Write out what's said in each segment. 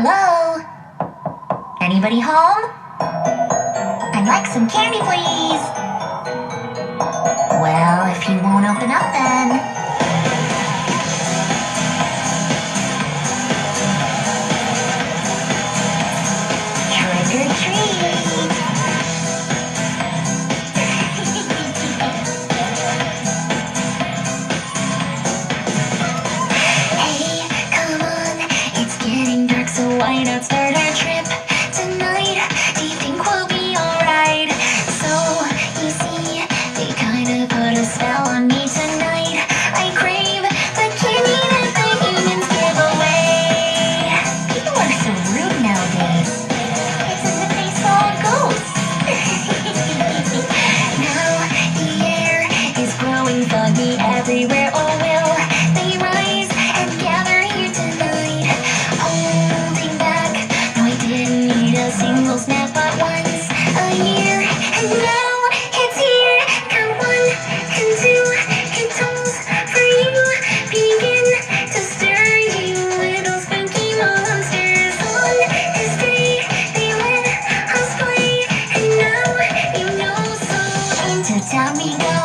Hello? Anybody home? I'd like some candy, please. Well, if you won't open up then. Trick or treat. Hey, come on, it's getting dark, so why not start our trip tonight? Do you think we'll be alright? So, you see, they kinda put a spell on me tonight. I crave the candy that the humans give away. People are so rude nowadays. It's as if they saw ghosts. Now the air is growing foggy everywhere. Oh, will they rise and gather here tonight? Holding back, no, I didn't need a single snap but once a year. And now it's here. Count 1 and 2 and toes for you. Begin to stir, you little spooky monsters. On this day they let us play, and now you know. So into town we go,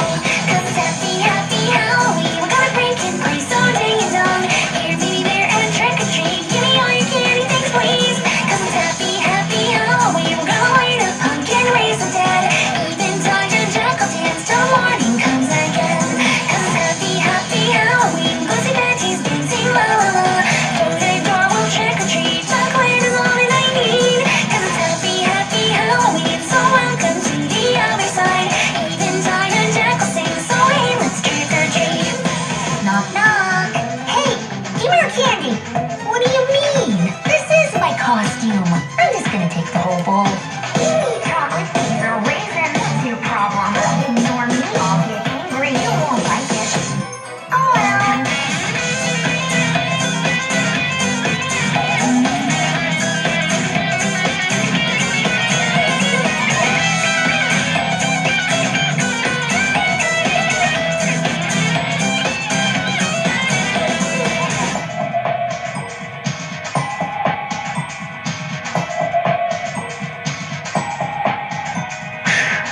'cause it's happy, happy Halloween. We're gonna break and play so dang and dumb. Here, baby, there, and trick or treat. Give me all your candy, thanks, please. 'Cause it's happy, happy Halloween. We're gonna light a pumpkin, raise the dead. Even tiger jackal dance till morning comes again. 'Cause it's happy, happy Halloween. Go see Betty's dancing, la la la. Door to door, we'll trick or treat. Chocolate is all that I need. 'Cause it's happy, happy Halloween. So welcome to the other side. Even tiger jackal sings, so hey, let's trick or treat. Knock knock. Hey, give me your candy. What do you mean? This is my costume. I'm just gonna take the whole bowl. You need chocolate, these are raisins. What's your problem? Ignore me, I'll get angry. You won't like it. Oh well.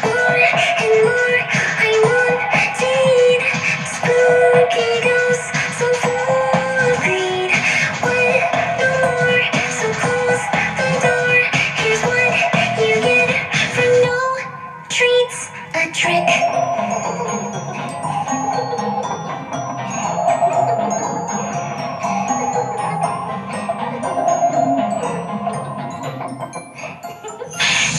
More and more I want to eat. Spooky ghosts so full of greed. Want no more, so close the door. Here's what you get from no treats, a trick.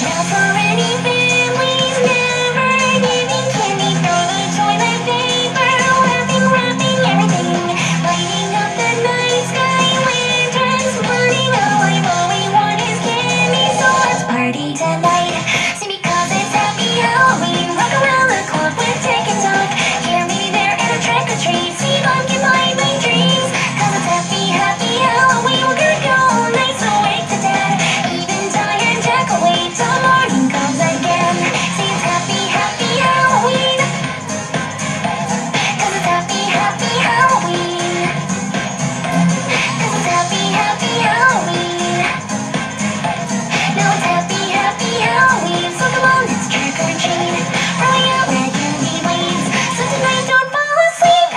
Now for any families never giving candy, throw the toilet paper, laughing, wrapping everything, lighting up the night sky, lanterns burning alive. All we want is candy, so let's party tonight. See, because it's happy Halloween, rock around the clock with tick and tock. Hear me there and a trick or treat, see pumpkin pie, big dreams. 'Cause it's happy, happy Halloween. We're gonna go all night, so wake the dead. Even tired jackal wait till morning comes again. See, it's happy, happy Halloween. 'Cause it's happy, happy Halloween. 'Cause it's happy, happy Halloween. Now it's happy, happy Halloween. So come on, let's trick or treat. Rolling out red candy waves, so tonight don't fall asleep.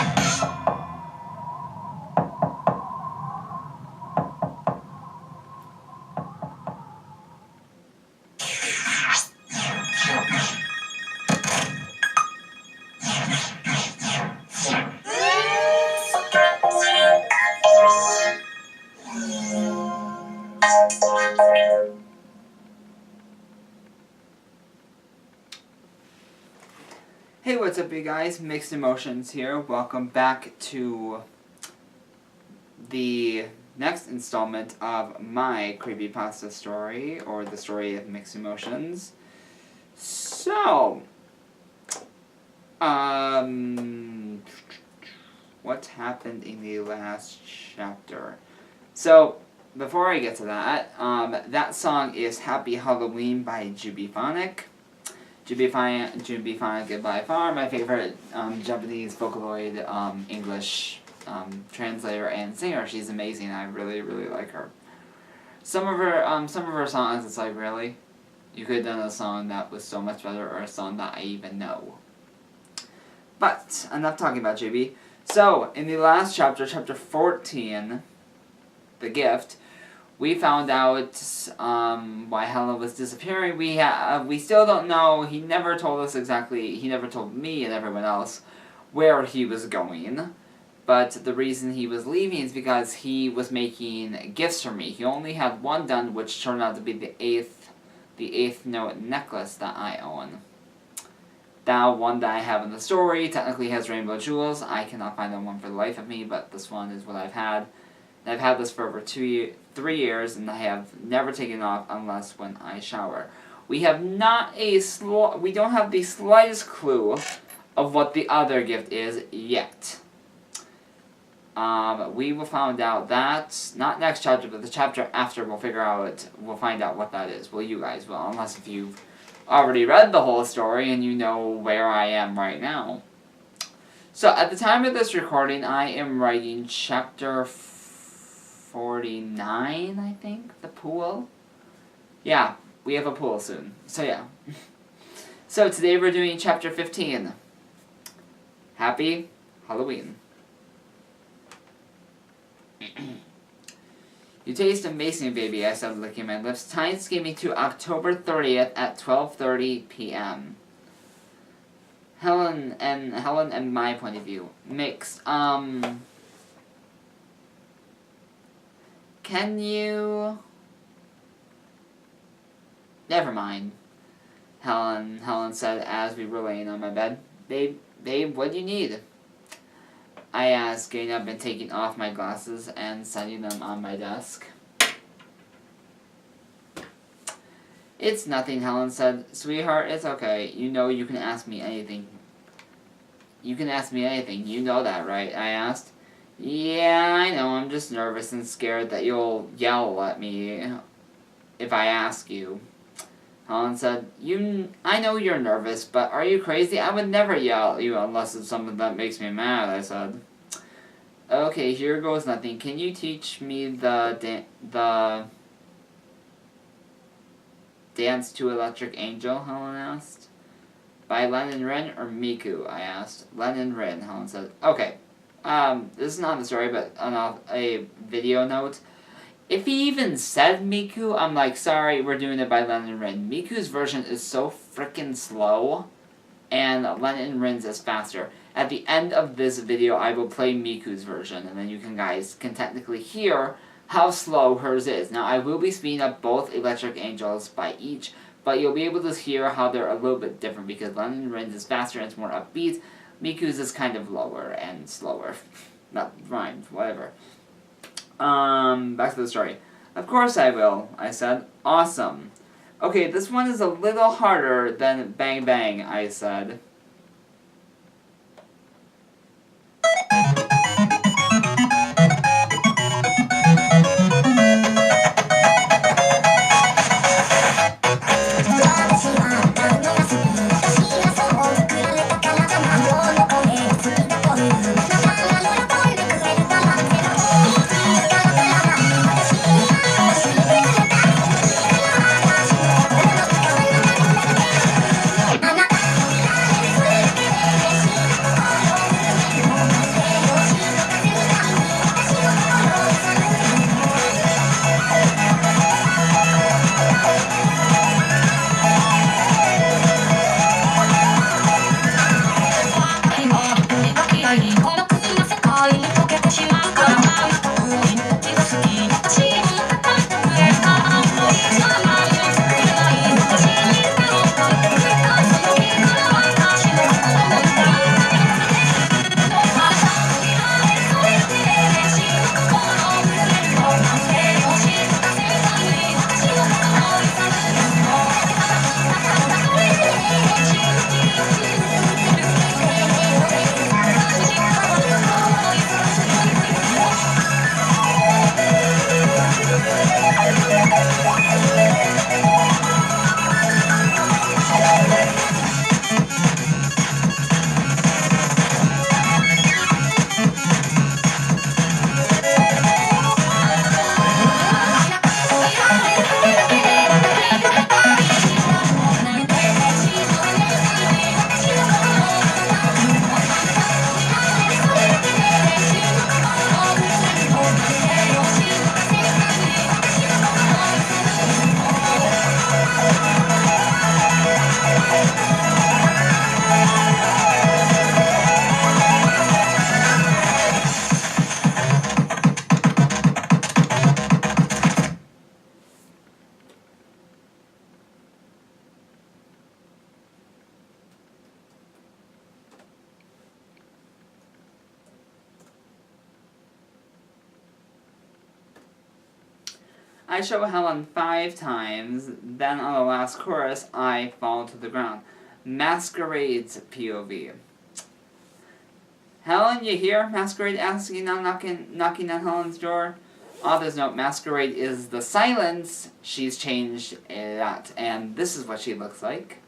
Hey, what's up, you guys? Mixed Emotions here. Welcome back to the next installment of my creepypasta story, or the story of Mixed Emotions. So, what happened in the last chapter? So, before I get to that, that song is Happy Halloween by Jubiphonic. Jubiphonic is by far my favorite Japanese Vocaloid English translator and singer. She's amazing. I really, really like her. some of her songs, it's like, really? You could have done a song that was so much better, or a song that I even know. But, enough talking about JB. So, in the last chapter, chapter 14, The Gift, we found out why Helen was disappearing. We still don't know. He never told us exactly. He never told me and everyone else where he was going. But the reason he was leaving is because he was making gifts for me. He only had one done, which turned out to be the eighth note necklace that I own. That one that I have in the story technically has rainbow jewels. I cannot find the one for the life of me, but this one is what I've had. And I've had this for over 3 years, and I have never taken it off unless when I shower. We have we don't have the slightest clue of what the other gift is yet. We will find out that, not next chapter, but the chapter after we'll find out what that is. Well, you guys will, unless if you've already read the whole story and you know where I am right now. So, at the time of this recording, I am writing chapter 49, I think, the pool. Yeah, we have a pool soon. So, yeah. So, today we're doing chapter 15. Happy Halloween. You taste amazing, baby, I said, licking my lips. Time's gave me to October 30th at 12:30 p.m. Helen and my point of view. Mixed. Can you... Never mind, Helen said as we were laying on my bed. Babe, what do you need? I asked, getting up and taking off my glasses and setting them on my desk. It's nothing, Helen said. Sweetheart, it's okay. You know you can ask me anything. You can ask me anything. You know that, right? I asked. Yeah, I know. I'm just nervous and scared that you'll yell at me if I ask you. Helen said, I know you're nervous, but are you crazy? I would never yell at you unless it's something that makes me mad, I said. Okay, here goes nothing. Can you teach me the Dance to Electric Angel, Helen asked. By Len Rin or Miku, I asked. Len Rin, Helen said. Okay, this is not the story, but a video note. If he even said Miku, I'm like, sorry, we're doing it by Len Rin. Miku's version is so frickin' slow, and Len Rin's is faster. At the end of this video, I will play Miku's version, and then you guys can technically hear how slow hers is. Now, I will be speeding up both Electric Angels by each, but you'll be able to hear how they're a little bit different, because Len Rin's is faster and it's more upbeat. Miku's is kind of lower and slower. Not rhymed, whatever. Back to the story. Of course I will, I said. Awesome. Okay, this one is a little harder than Bang Bang, I said. I show Helen 5 times, then on the last chorus, I fall to the ground. Masquerade's POV. Helen, you here? Masquerade asking, now knocking on Helen's door. Author's note, Masquerade is the silence. She's changed that. And this is what she looks like.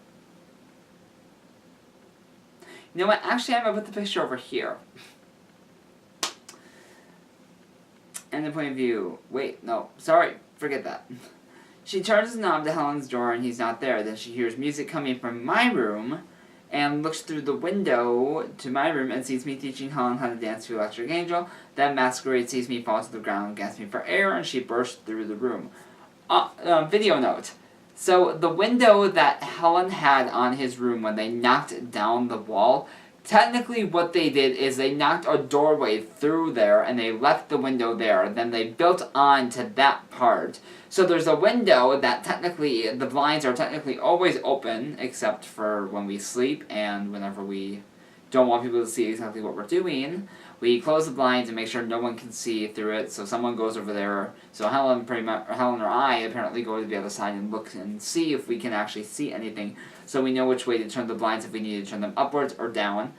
You know what? Actually, I'm going to put the picture over here. And the point of view. Wait, no. Sorry. Forget that. She turns the knob to Helen's door and he's not there. Then she hears music coming from my room and looks through the window to my room and sees me teaching Helen how to dance to Electric Angel. Then Masquerade sees me fall to the ground, gasping for air, and she bursts through the room. Video note. So the window that Helen had on his room when they knocked down the wall, technically what they did is they knocked a doorway through there and they left the window there. Then they built on to that part. So there's a window that technically, the blinds are technically always open, except for when we sleep and whenever we don't want people to see exactly what we're doing. We close the blinds and make sure no one can see through it, so someone goes over there. So Helen or I apparently go to the other side and look and see if we can actually see anything, so we know which way to turn the blinds if we need to turn them upwards or down.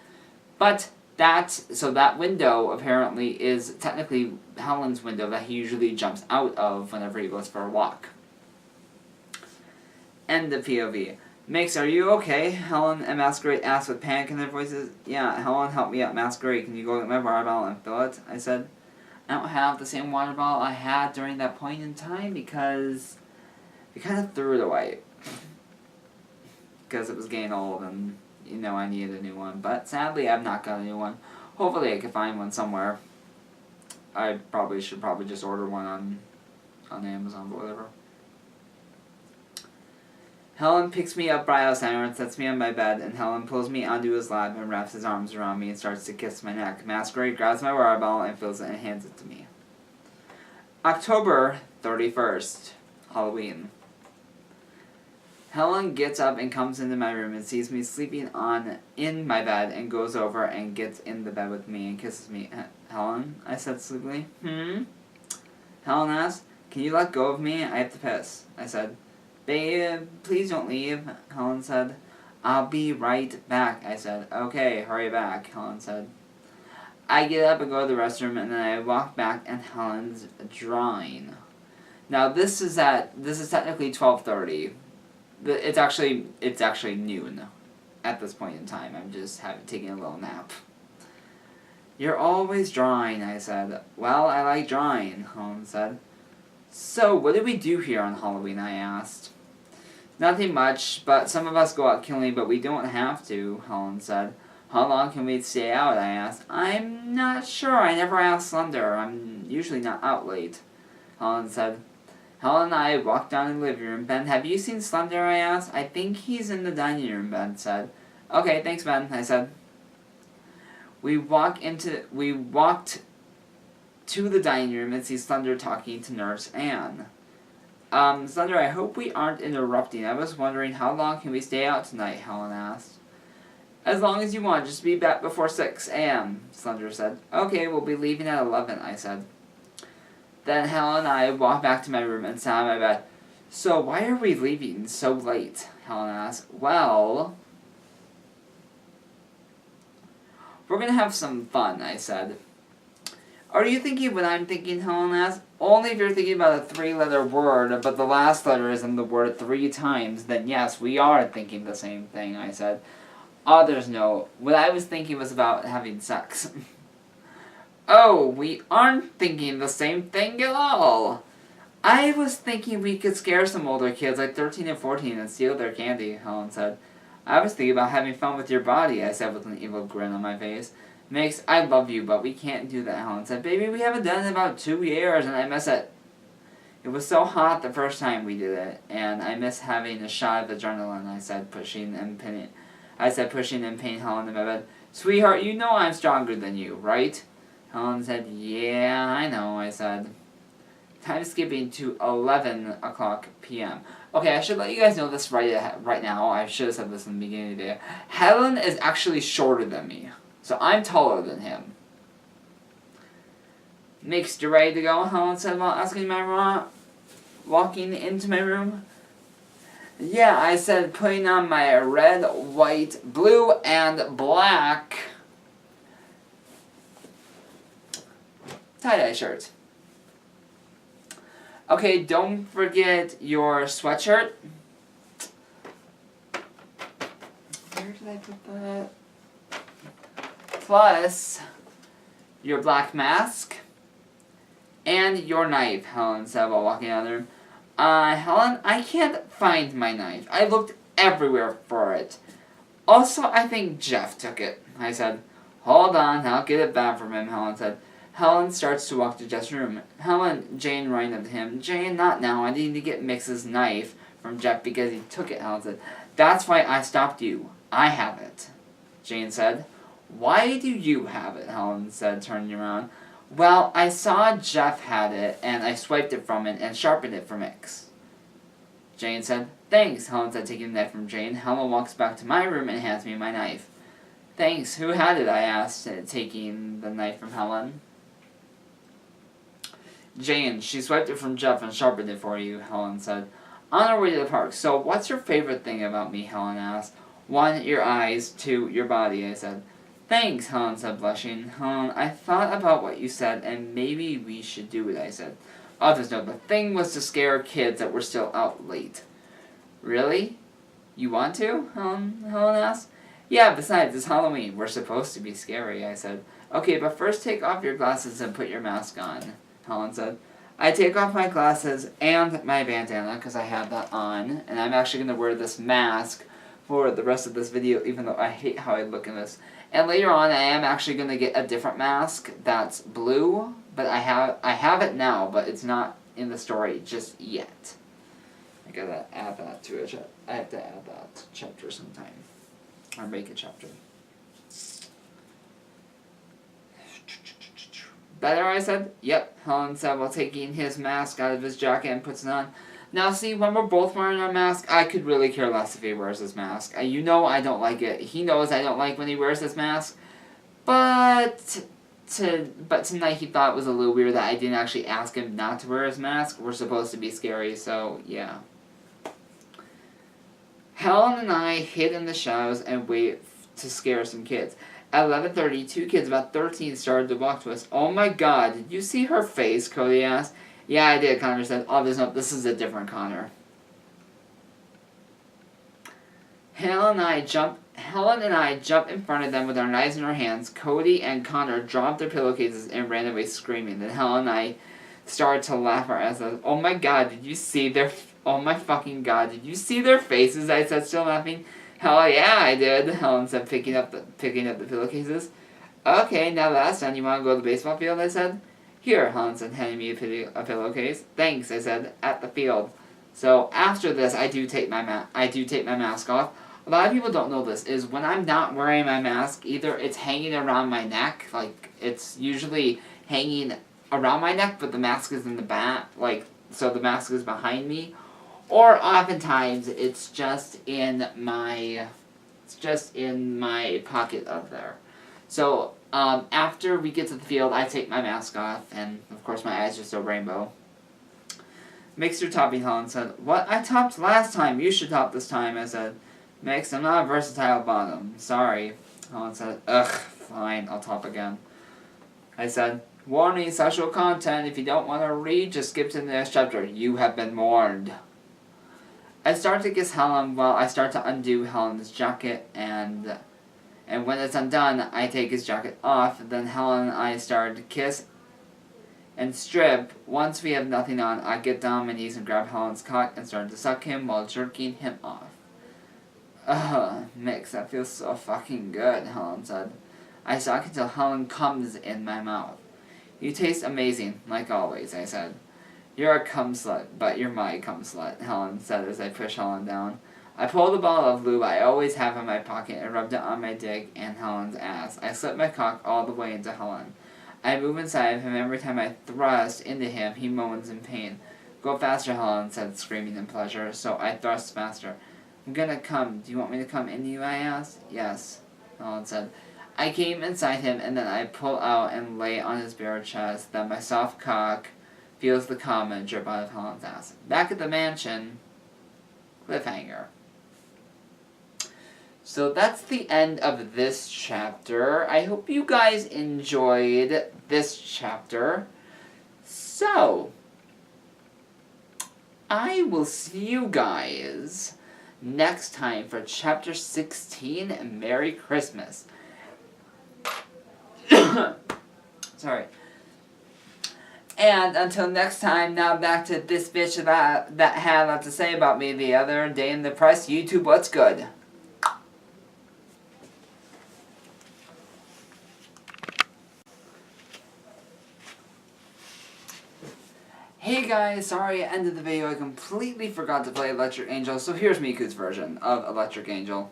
But that window apparently is technically Helen's window that he usually jumps out of whenever he goes for a walk. End of POV. Mix, are you okay? Helen and Masquerade asked with panic in their voices. Yeah, Helen, help me out. Masquerade, can you go get my water bottle and fill it? I said. I don't have the same water bottle I had during that point in time because we kind of threw it away. Because it was getting old and, you know, I needed a new one. But sadly, I've not got a new one. Hopefully I can find one somewhere. I should probably just order one on Amazon, but whatever. Helen picks me up by Alzheimer and sets me on my bed, and Helen pulls me onto his lap and wraps his arms around me and starts to kiss my neck. Masquerade grabs my water bottle and fills it and hands it to me. October 31st, Halloween. Helen gets up and comes into my room and sees me sleeping in my bed and goes over and gets in the bed with me and kisses me. Helen, I said sleepily. Helen asked, can you let go of me? I have to piss. I said, babe, please don't leave, Helen said. I'll be right back, I said. Okay, hurry back, Helen said. I get up and go to the restroom, and then I walk back, and Helen's drawing. Now, this is technically 12:30. It's actually noon at this point in time. I'm just taking a little nap. You're always drawing, I said. Well, I like drawing, Helen said. So, what do we do here on Halloween, I asked. Nothing much, but some of us go out killing, but we don't have to, Helen said. How long can we stay out, I asked. I'm not sure, I never asked Slender. I'm usually not out late, Helen said. Helen and I walked down to the living room. Ben, have you seen Slender, I asked. I think he's in the dining room, Ben said. Okay, thanks, Ben, I said. We walked to the dining room and see Slender talking to Nurse Anne. Slender, I hope we aren't interrupting. I was wondering, how long can we stay out tonight, Helen asked. As long as you want, just be back before 6 a.m., Slender said. Okay, we'll be leaving at 11, I said. Then Helen and I walked back to my room and sat on my bed. So, why are we leaving so late? Helen asked. Well, we're gonna have some fun, I said. Are you thinking what I'm thinking, Helen asked? Only if you're thinking about a 3-letter word, but the last letter is in the word 3 times, then yes, we are thinking the same thing, I said. Others know. What I was thinking was about having sex. Oh, we aren't thinking the same thing at all. I was thinking we could scare some older kids like 13 and 14 and steal their candy, Helen said. I was thinking about having fun with your body, I said with an evil grin on my face. Mix, I love you, but we can't do that, Helen said. Baby, we haven't done it in about 2 years, and I miss it. It was so hot the first time we did it, and I miss having a shot of adrenaline, I said, pushing and pinning Helen in my bed. Sweetheart, you know I'm stronger than you, right? Helen said, yeah, I know, I said. Time skipping to 11 o'clock p.m. Okay, I should let you guys know this right now. I should have said this in the beginning of the video. Helen is actually shorter than me. So I'm taller than him. Mixed, you ready to go? Helen said while asking my walking into my room? Yeah, I said putting on my red, white, blue, and black tie-dye shirt. Okay, don't forget your sweatshirt. Where did I put that? Plus your black mask and your knife, Helen said while walking out of the room. Helen, I can't find my knife. I looked everywhere for it. Also, I think Jeff took it, I said. Hold on, I'll get it back from him, Helen said. Helen starts to walk to Jeff's room. Jane ran up to him. Jane, not now. I need to get Mix's knife from Jeff because he took it, Helen said. That's why I stopped you. I have it, Jane said. Why do you have it, Helen said, turning around. Well, I saw Jeff had it, and I swiped it from it and sharpened it for Mix. Jane said, Thanks, Helen said, taking the knife from Jane. Helen walks back to my room and hands me my knife. Thanks, who had it, I asked, taking the knife from Helen. Jane, she swiped it from Jeff and sharpened it for you, Helen said. On our way to the park. So, what's your favorite thing about me, Helen asked. 1, your eyes. 2, your body, I said. Thanks, Helen said, blushing. Helen, I thought about what you said, and maybe we should do it, I said. Others know the thing was to scare kids that were still out late. Really? You want to? Helen asked. Yeah, besides, it's Halloween. We're supposed to be scary, I said. Okay, but first take off your glasses and put your mask on, Helen said. I take off my glasses and my bandana, because I have that on, and I'm actually going to wear this mask for the rest of this video, even though I hate how I look in this. And later on, I am actually going to get a different mask that's blue, but I have it now, but it's not in the story just yet. I gotta add that to it. I have to add that chapter sometime, or make a chapter. Better, I said. Yep, Helen said while taking his mask out of his jacket and puts it on. Now see, when we're both wearing our mask, I could really care less if he wears his mask. You know I don't like it. He knows I don't like when he wears his mask. But tonight he thought it was a little weird that I didn't actually ask him not to wear his mask. We're supposed to be scary, so yeah. Helen and I hid in the shadows and waited to scare some kids. At 11:30, 2 kids about 13 started to walk to us. Oh my god, did you see her face? Cody asked. Yeah, I did, Connor said. Oh, this is a different Connor. Helen and I jumped in front of them with our knives in our hands. Cody and Connor dropped their pillowcases and ran away screaming. Then Helen and I started to laugh our asses off. Oh my god, did you see their... Oh my fucking god, did you see their faces? I said, still laughing. Hell yeah, I did, Helen said, picking up the pillowcases. Okay, now that's done, you want to go to the baseball field, I said. Here, Helen said, handing me a pillowcase. Thanks, I said, at the field. So after this, I do take my mask off. A lot of people don't know this, is when I'm not wearing my mask, either it's hanging around my neck, like, it's usually hanging around my neck, but the mask is in the back, like, so the mask is behind me, or oftentimes it's just in my pocket up there. So, after we get to the field, I take my mask off, and of course my eyes are still rainbow. Mix your topping, Helen said. What? I topped last time. You should top this time, I said. Mix, I'm not a versatile bottom. Sorry, Helen said. Ugh, fine, I'll top again. I said, warning, sexual content. If you don't want to read, just skip to the next chapter. You have been warned. I start to kiss Helen while I start to undo Helen's jacket, and when it's undone, I take his jacket off. Then Helen and I start to kiss and strip. Once we have nothing on, I get down on my knees and grab Helen's cock and start to suck him while jerking him off. Mix, that feels so fucking good, Helen said. I suck until Helen comes in my mouth. You taste amazing, like always, I said. You're a cum slut, but you're my cum slut, Helen said as I push Helen down. I pulled a bottle of lube I always have in my pocket and rubbed it on my dick and Helen's ass. I slipped my cock all the way into Helen. I move inside of him. Every time I thrust into him, he moans in pain. Go faster, Helen said, screaming in pleasure, so I thrust faster. I'm gonna come. Do you want me to come into you, I asked. Yes, Helen said. I came inside him, and then I pull out and lay on his bare chest. Then my soft cock feels the comet drip out of Helen's ass. Back at the mansion, cliffhanger. So that's the end of this chapter. I hope you guys enjoyed this chapter. So, I will see you guys next time for chapter 16, Merry Christmas. Sorry. And until next time, now back to this bitch that had a lot to say about me the other day in the press. YouTube, what's good? Hey guys, sorry I ended the video. I completely forgot to play Electric Angel, so here's Miku's version of Electric Angel.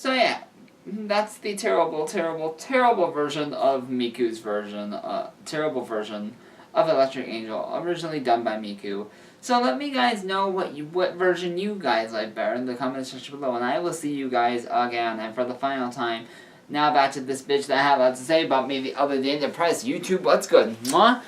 So yeah, that's the terrible, terrible, terrible version of Miku's version, terrible version of Electric Angel, originally done by Miku. So let me guys know what version you guys like better in the comment section below, and I will see you guys again. And for the final time, now back to this bitch that I had a lot to say about me the other day in the press. YouTube, what's good? Mwah?